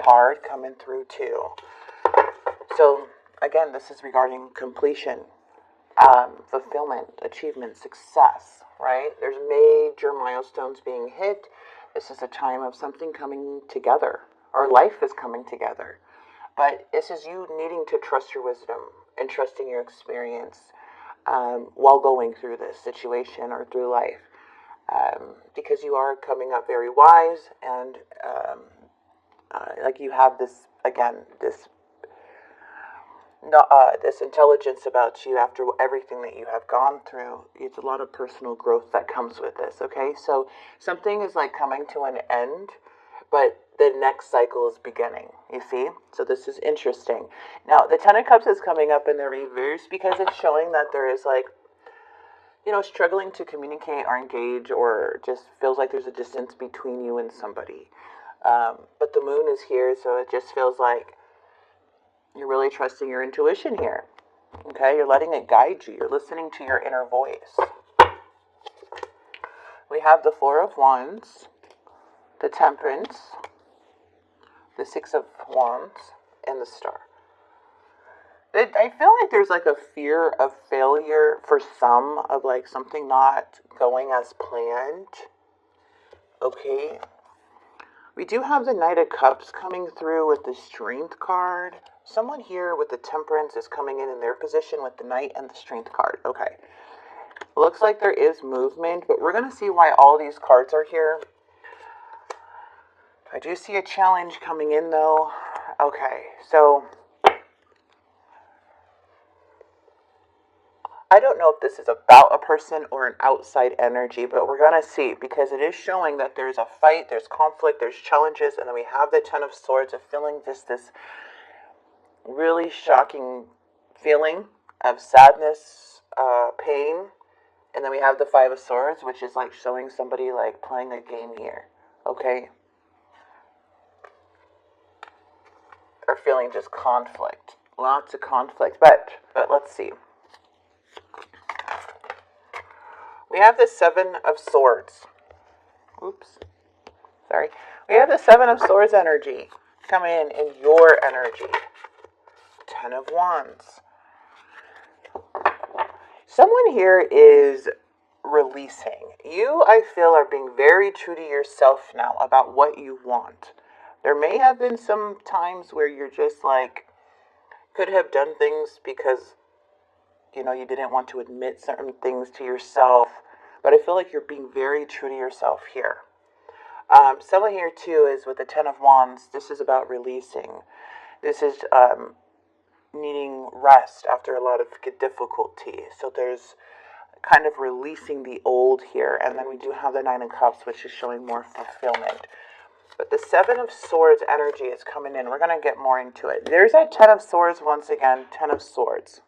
card coming through too. So again, this is regarding completion, fulfillment, achievement, success, right? There's major milestones being hit. This is a time of something coming together, or life is coming together. But this is you needing to trust your wisdom and trusting your experience while going through this situation or through life. Because you are coming up very wise and like you have this, again, this intelligence about you after everything that you have gone through. It's a lot of personal growth that comes with this, okay? So something is like coming to an end, but the next cycle is beginning, you see? So this is interesting. Now, the Ten of Cups is coming up in the reverse because it's showing that there is like, you know, struggling to communicate or engage, or just feels like there's a distance between you and somebody. But the moon is here, so it just feels like you're really trusting your intuition here. Okay, you're letting it guide you. You're listening to your inner voice. We have the Four of Wands, the Temperance, the Six of Wands, and the Star. I feel like there's like a fear of failure for some, of like something not going as planned. Okay. We do have the Knight of Cups coming through with the Strength card. Someone here with the Temperance is coming in their position with the Knight and the Strength card. Okay. Looks like there is movement, but we're going to see why all these cards are here. I do see a challenge coming in though. Okay, so I don't know if this is about a person or an outside energy, but we're going to see, because it is showing that there's a fight, there's conflict, there's challenges, and then we have the Ten of Swords of feeling just this really shocking feeling of sadness, pain, and then we have the Five of Swords, which is like showing somebody like playing a game here, okay? Or feeling just conflict, lots of conflict, but let's see. We have the Seven of Swords. Oops. Sorry. We have the Seven of Swords energy coming in your energy. Ten of Wands. Someone here is releasing. You, I feel, are being very true to yourself now about what you want. There may have been some times where you're just like, could have done things because, you know, you didn't want to admit certain things to yourself. But I feel like you're being very true to yourself here. Someone here too is with the Ten of Wands. This is about releasing. This is needing rest after a lot of difficulty. So there's kind of releasing the old here. And then we do have the Nine of Cups, which is showing more fulfillment. But the Seven of Swords energy is coming in. We're going to get more into it. There's that Ten of Swords once again. Ten of Swords.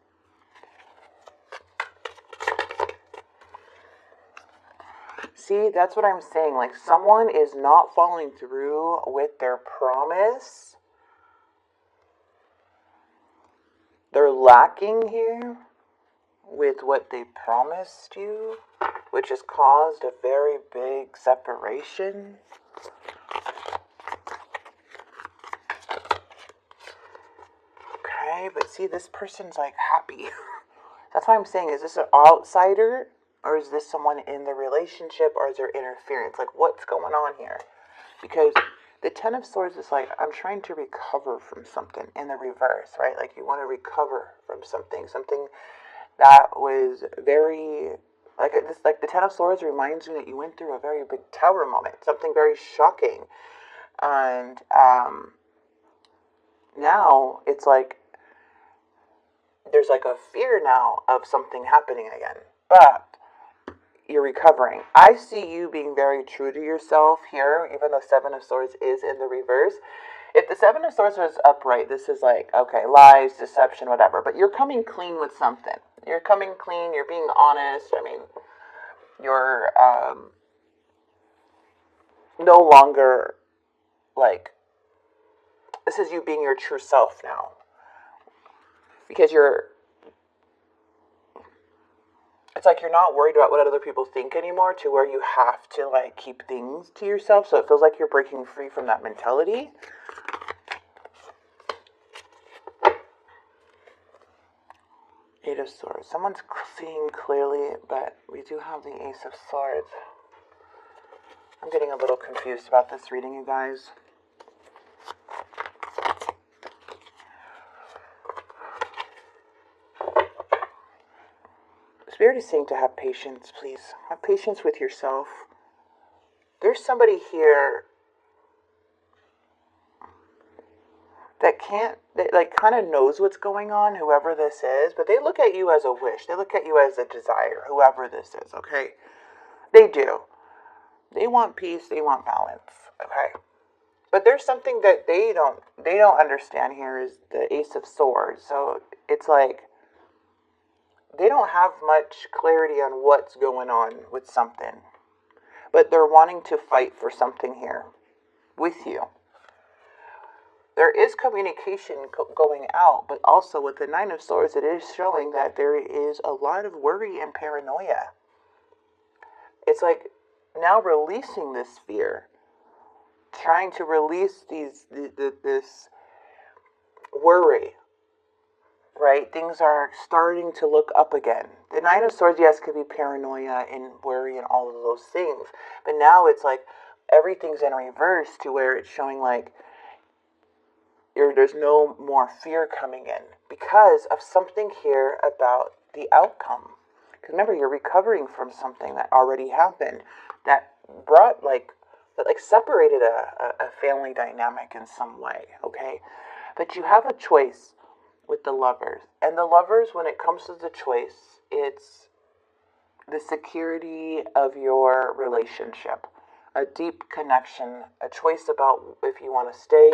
See, that's what I'm saying. Like, someone is not following through with their promise. They're lacking here with what they promised you, which has caused a very big separation. Okay, but see, this person's like happy. That's why I'm saying, is this an outsider? Or is this someone in the relationship, or is there interference? Like, what's going on here? Because the Ten of Swords is like, I'm trying to recover from something in the reverse, right? Like, you want to recover from something that was very, like this, like the Ten of Swords reminds me that you went through a very big tower moment, something very shocking. And now it's like, there's like a fear now of something happening again. But you're recovering. I see you being very true to yourself here, even though Seven of Swords is in the reverse. If the Seven of Swords was upright, this is like, okay, lies, deception, whatever. But you're coming clean with something. You're coming clean. You're being honest. I mean, you're no longer like, this is you being your true self now. Because it's like you're not worried about what other people think anymore, to where you have to like keep things to yourself. So it feels like you're breaking free from that mentality. Eight of Swords. Someone's seeing clearly, but we do have the Ace of Swords. I'm getting a little confused about this reading, you guys. Spirit is saying to have patience, please. Have patience with yourself. There's somebody here that kind of knows what's going on, whoever this is, but they look at you as a wish. They look at you as a desire, whoever this is, okay? They do. They want peace, they want balance, okay? But there's something that they don't understand here is the Ace of Swords. So it's like they don't have much clarity on what's going on with something. But they're wanting to fight for something here with you. There is communication going out, but also with the Nine of Swords, it is showing that there is a lot of worry and paranoia. It's like now releasing this fear, trying to release this worry, right? Things are starting to look up again. The Nine of Swords, yes, could be paranoia and worry and all of those things, but now it's like everything's in reverse to where it's showing like there's no more fear coming in because of something here about the outcome. Because remember, you're recovering from something that already happened that brought that separated a family dynamic in some way, okay? But you have a choice with the Lovers. And the Lovers, when it comes to the choice, it's the security of your relationship, a deep connection, a choice about if you want to stay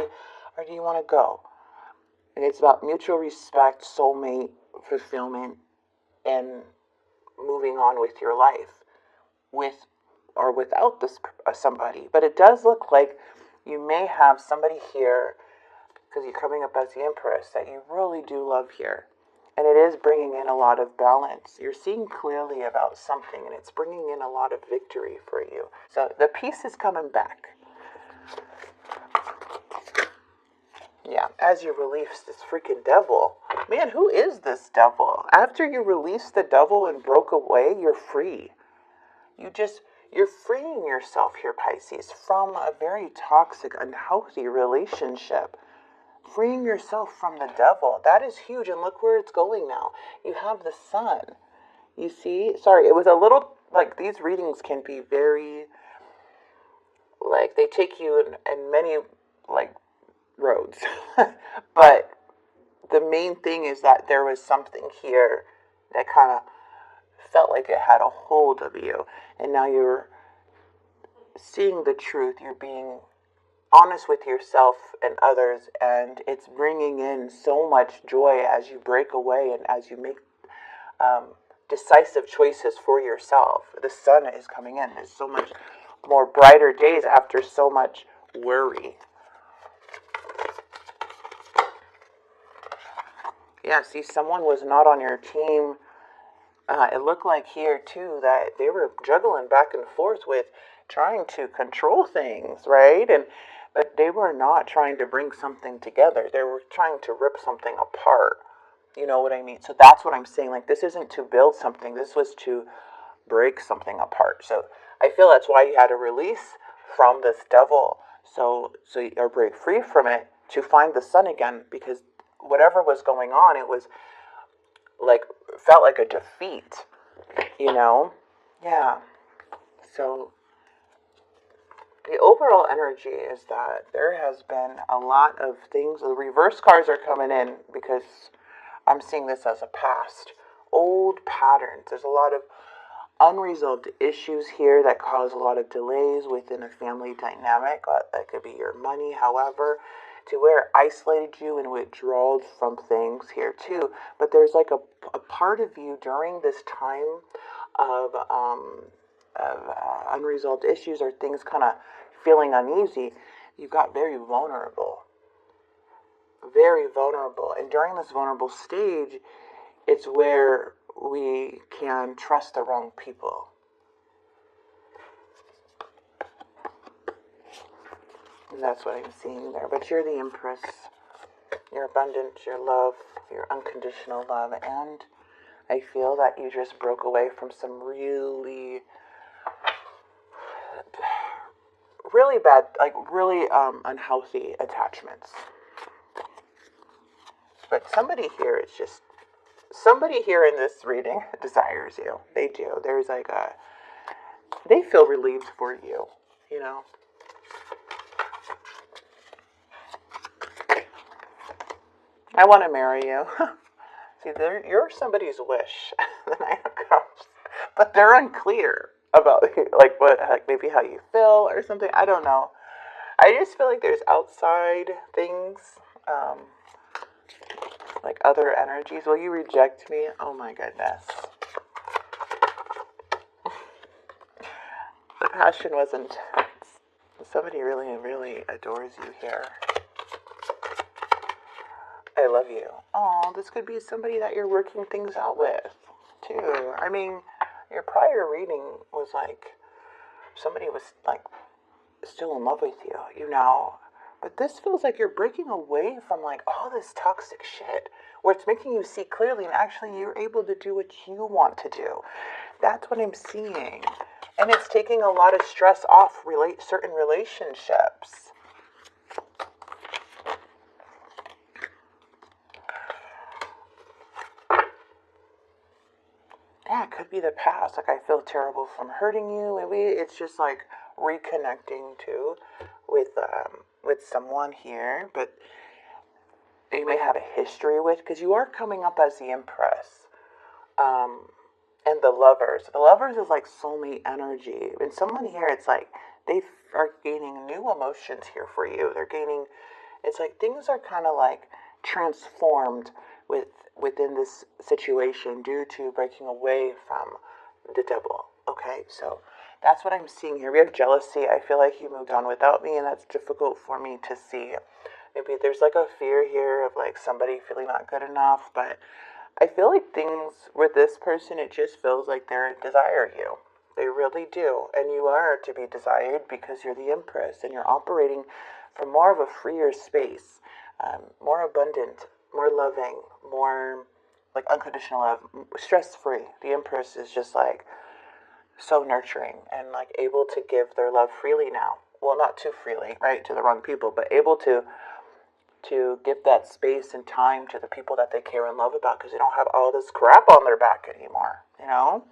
or do you want to go? And it's about mutual respect, soulmate, fulfillment, and moving on with your life, with or without this somebody. But it does look like you may have somebody here, because you're coming up as the Empress, that you really do love here. And it is bringing in a lot of balance. You're seeing clearly about something, and it's bringing in a lot of victory for you. So the peace is coming back. Yeah, as you release this freaking devil. Man, who is this devil? After you release the devil and broke away, you're free. You're freeing yourself here, Pisces, from a very toxic, unhealthy relationship. Freeing yourself from the devil. That is huge, and look where it's going now. You have the sun. You see? Sorry, it was a little, these readings can be very, they take you in many, roads. But the main thing is that there was something here that kind of felt like it had a hold of you. And now you're seeing the truth. You're being honest with yourself and others. And it's bringing in so much joy as you break away and as you make decisive choices for yourself. The sun is coming in. There's so much more brighter days after so much worry. Yeah, see, someone was not on your team. It looked like here, too, that they were juggling back and forth with trying to control things, right? But they were not trying to bring something together. They were trying to rip something apart. You know what I mean? So that's what I'm saying. This isn't to build something. This was to break something apart. So I feel that's why you had to release from this devil. So or break free from it to find the sun again, because whatever was going on, it was felt like a defeat, Yeah. So the overall energy is that there has been a lot of things. The reverse cards are coming in because I'm seeing this as a past, old patterns. There's a lot of unresolved issues here that cause a lot of delays within a family dynamic. That could be your money, however, to where it isolated you and withdrawal from things here too. But there's a part of you during this time of unresolved issues or things kind of feeling uneasy. You got very vulnerable. Very vulnerable. And during this vulnerable stage, it's where we can trust the wrong people. And that's what I'm seeing there. But you're the Empress. Your abundance, your love, your unconditional love, and I feel that you just broke away from some really bad, like really unhealthy attachments. But somebody here in this reading desires you. They do. There's like they feel relieved for you, you know. I want to marry you. See, you're somebody's wish. The Nine of Cups, but they're unclear about like what, like maybe how you feel or something. I don't know. I just feel like there's outside things, like other energies. Will you reject me? Oh my goodness. The passion was intense. Somebody really, really adores you here. I love you. Oh, this could be somebody that you're working things out with, too. I mean, your prior reading was like, somebody was like, still in love with you, you know. But this feels like you're breaking away from like all this toxic shit, where it's making you see clearly and actually you're able to do what you want to do. That's what I'm seeing. And it's taking a lot of stress off certain relationships. Yeah, it could be the past. Like, I feel terrible from hurting you. Maybe it's just like reconnecting too with someone here, but you may have a history with, because you are coming up as the Empress, and the Lovers. The Lovers is like soulmate energy, and someone here, it's like they are gaining new emotions here for you. They're gaining. It's like things are kind of like transformed within this situation due to breaking away from the devil. Okay, so that's what I'm seeing here. We have jealousy. I feel like you moved on without me, and that's difficult for me to see. Maybe there's like a fear here of like somebody feeling not good enough, but I feel like things with this person, it just feels like they desire you. They really do. And you are to be desired because you're the Empress and you're operating from more of a freer space, more abundant, more loving, more like unconditional love, stress-free. The Empress is just like so nurturing and like able to give their love freely now. Well, not too freely, right, to the wrong people, but able to give that space and time to the people that they care and love about, because they don't have all this crap on their back anymore, you know?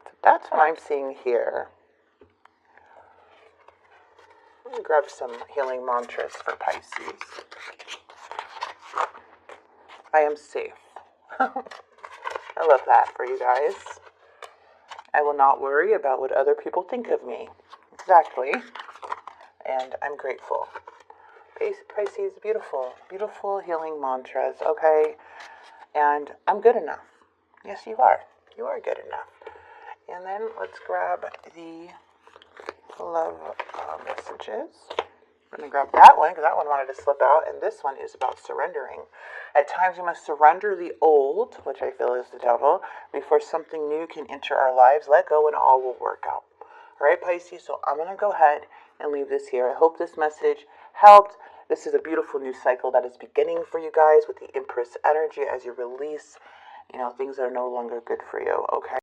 So that's what I'm seeing here. Let me grab some healing mantras for Pisces. I am safe. I love that for you guys. I will not worry about what other people think of me. Exactly. And I'm grateful. Pisces, beautiful, beautiful healing mantras, okay? And I'm good enough. Yes, you are. You are good enough. And then let's grab the love messages. I'm going to grab that one because that one wanted to slip out. And this one is about surrendering. At times we must surrender the old, which I feel is the devil, before something new can enter our lives. Let go and all will work out. All right, Pisces, so I'm going to go ahead and leave this here. I hope this message helped. This is a beautiful new cycle that is beginning for you guys with the Empress energy as you release, things that are no longer good for you, okay?